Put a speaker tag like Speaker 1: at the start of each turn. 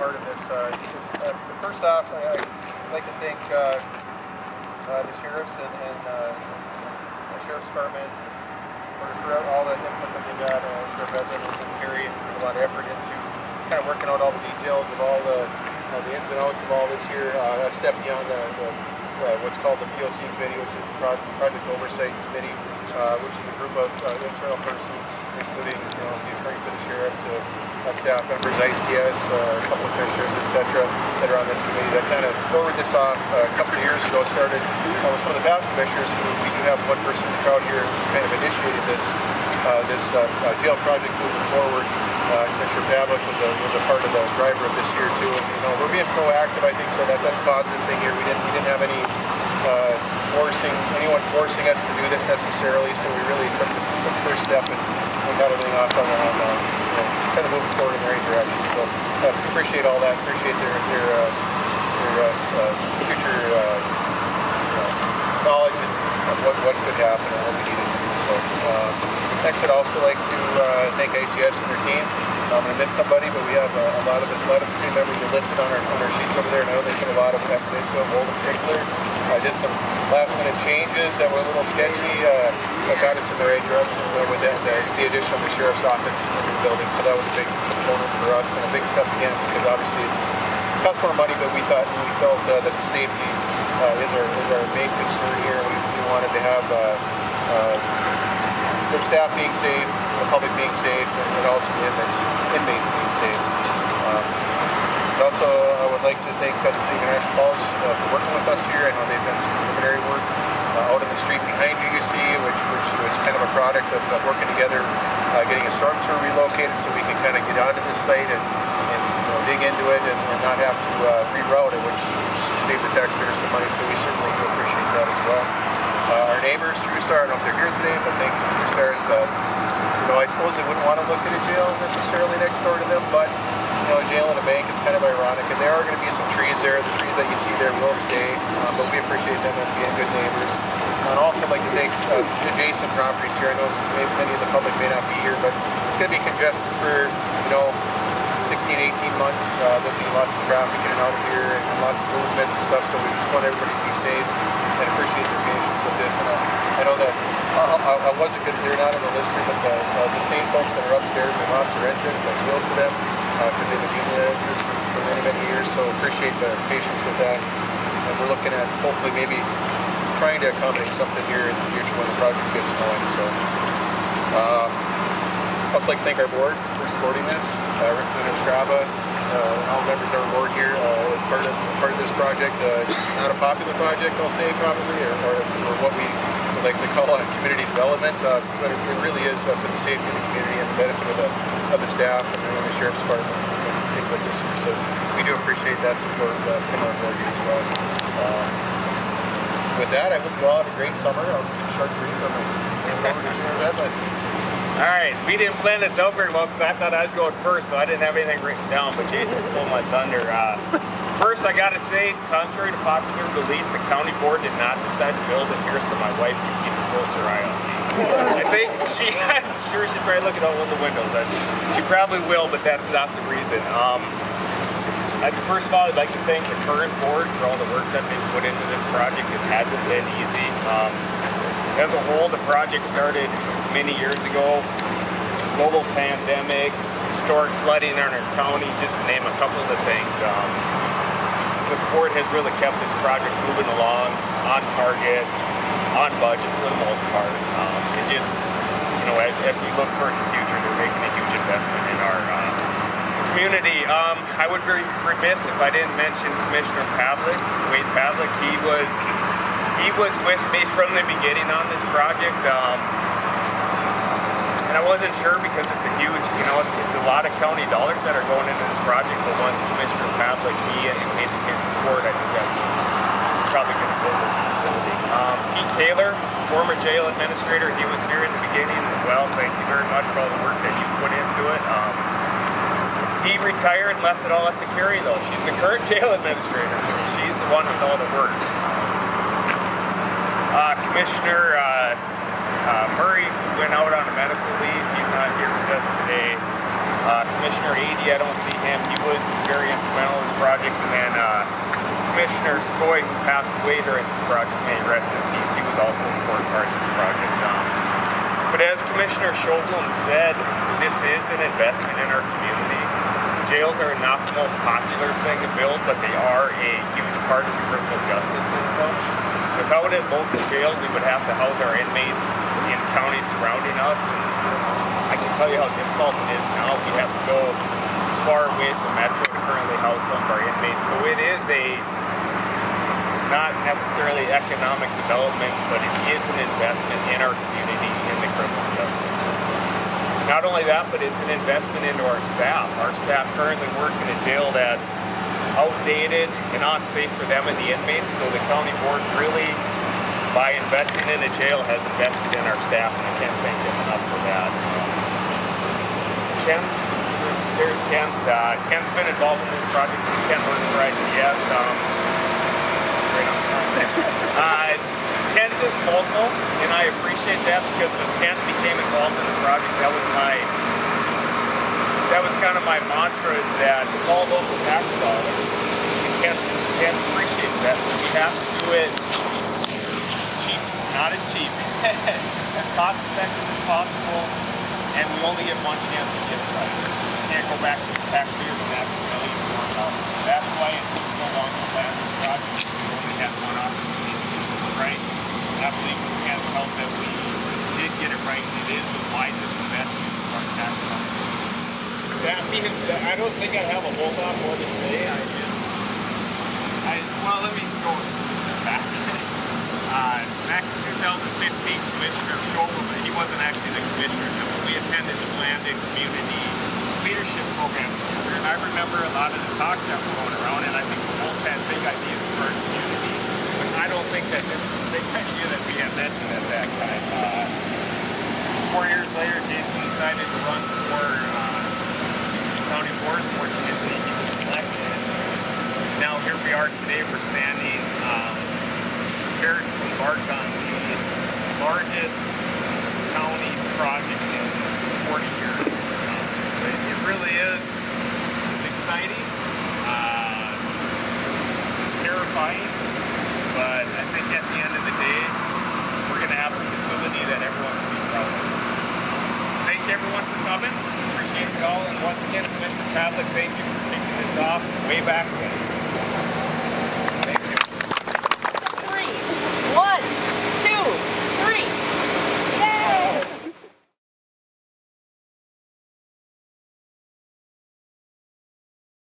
Speaker 1: part of this. First off, I'd like to thank the sheriffs and the sheriff's department for all the input that they got. Sheriff Hedlund and Perryn put a lot of effort into kind of working out all the details of all the ins and outs of all this here. A step beyond what's called the POC committee, which is the Project Oversight Committee, which is a group of internal persons, including the attorney for the sheriff, to staff members, ICS, a couple of commissioners, etc., that are on this committee. That kind of forwarded this off a couple of years ago. Started with some of the past commissioners. We do have one person in the crowd here who kind of initiated this jail project moving forward. Commissioner Pavlik was a part of the driver of this here too. And, we're being proactive, I think, so that's a positive thing here. We didn't have anyone forcing us to do this necessarily. So we really took the first step and got everything off on kind of moving forward in the right direction. So appreciate all that. Appreciate their future knowledge of what could happen and what we needed to do. So next, I'd also like to thank ICS and their team. I'm going to miss somebody, but we have a lot of the team members are listed on our sheets over there. I know they put a lot of effort into it. Will in particular, I did some last-minute changes that were a little sketchy. That got us in the right direction with the addition of the sheriff's office in the building. So that was a big component for us and a big step again, because obviously it costs more money, but we felt that the safety is our main concern here. We wanted to have their staff being safe, the public being safe, and also the inmates being safe. Also, I would like to thank the City of International Falls for working with us here. I know they've done some preliminary work out in the street behind you see, which was kind of a product of working together, getting a storm sewer relocated so we can kind of get onto this site and dig into it and not have to reroute it, which saved the taxpayers some money. So we certainly do appreciate that as well. Our neighbors, True Star, I don't know if they're here today, but thanks to True Star. I suppose they wouldn't want to look at a jail necessarily next door to them, but a jail and a bank is kind of ironic, and there are going to be some trees there. The trees that you see there will stay, but we appreciate them as being good neighbors. And also, I'd like to thank adjacent properties here. I know many of the public may not be here, but it's going to be congested for 16, 18 months. There'll be lots of traffic in and out of here and lots of movement and stuff, so we just want everybody to be safe and appreciate your patience with this. And I know that I wasn't good, they're not on the list here, but the same folks that are upstairs, they lost their entrance. I feel for them because they've been using their entrance for many, many years, so appreciate the patience with that. And we're looking at hopefully maybe trying to accommodate something here in the future when the project gets going. So I'd also like to thank our board for supporting this. Representative Straba, all members of our board here as part of this project. It's not a popular project, I'll say, probably, or what we would like to call community development, but it really is for the safety of the community and the benefit of the staff and the sheriff's department and things like this here. So we do appreciate that support from our board here as well. With that, I hope you all have a great summer. I'll keep it short and brief. I'm over to Sheriff Hedlund.
Speaker 2: All right, we didn't plan this out very well because I thought I was going first, so I didn't have anything written down, but Jason stole my thunder. First, I got to say, contrary to popular belief, the county board did not decide to build it here so my wife could keep a closer eye on me. I think I'm sure she'd probably look at all of the windows. She probably will, but that's not the reason. First of all, I'd like to thank the current board for all the work that they've put into this project. It hasn't been easy. As a whole, the project started many years ago. Global pandemic, historic flooding in our county, just to name a couple of the things. The board has really kept this project moving along, on target, on budget for the most part. And just, as we look towards the future, they're making a huge investment in our community. I would be remiss if I didn't mention Commissioner Pavlik, Wade Pavlik. He was with me from the beginning on this project. And I wasn't sure because it's a huge, it's a lot of county dollars that are going into this project, but once Commissioner Pavlik, he indicated his support, I think that's probably going to build this facility. Pete Taylor, former jail administrator, he was here in the beginning as well. Thank you very much for all the work that you put into it. He retired and left it all up to Carrie, though. She's the current jail administrator. She's the one with all the work. Commissioner Murray went out on a medical leave. He's not here with us today. Commissioner Ady, I don't see him. He was very instrumental in this project, and then Commissioner Skoy, who passed away during this project, may he rest in peace. He was also an important part of this project. But as Commissioner Sjoblom said, this is an investment in our community. Jails are not the most popular thing to build, but they are a huge part of the criminal justice system. Without a local jail, we would have to house our inmates in counties surrounding us. And I can tell you how difficult it is now. We have to go as far away as the metro to currently house some of our inmates. So it is not necessarily economic development, but it is an investment in our community, in the criminal justice system. Not only that, but it's an investment into our staff. Our staff currently work in a jail that's outdated and unsafe for them and the inmates, so the county board really, by investing in a jail, has invested in our staff, and I can't thank them enough for that. There's Kent. Kent's been involved in this project since Kent worked for ICS. Kent is local, and I appreciate that, because when Kent became involved in the project, that was kind of my mantra, is that it's all local tax dollars. And Kent appreciates that. We have to do it cheap, not as cheap, as cost effective as possible, and we only get one chance to get it right. We can't go back to the taxpayers and ask for millions more dollars. That's why it took so long to plan this project. We only had one opportunity to do this right. I believe we can't help that we did get it right. It is the wisest investment of our tax dollars. That being said, I don't think I have a whole lot more to say. Let me go back. Back in 2015, Commissioner Sjoblom, he wasn't actually the commissioner, but we attended the Landed Community Leadership Program together, and I remember a lot of the talks that were going around, and I think we both had big ideas for our community, but I don't think that this was a big idea that we had mentioned at that time. 4 years later, Jason decided to run for county board. Fortunately, he was elected. Now here we are today. We're standing prepared to embark on the largest county project in 40 years. It really is. It's exciting. It's terrifying. But I think at the end of the day, we're going to have a facility that everyone can be proud of. Thank everyone for coming. Appreciate it all. And once again, Mr. Catholic, thank you for kicking this off way back when.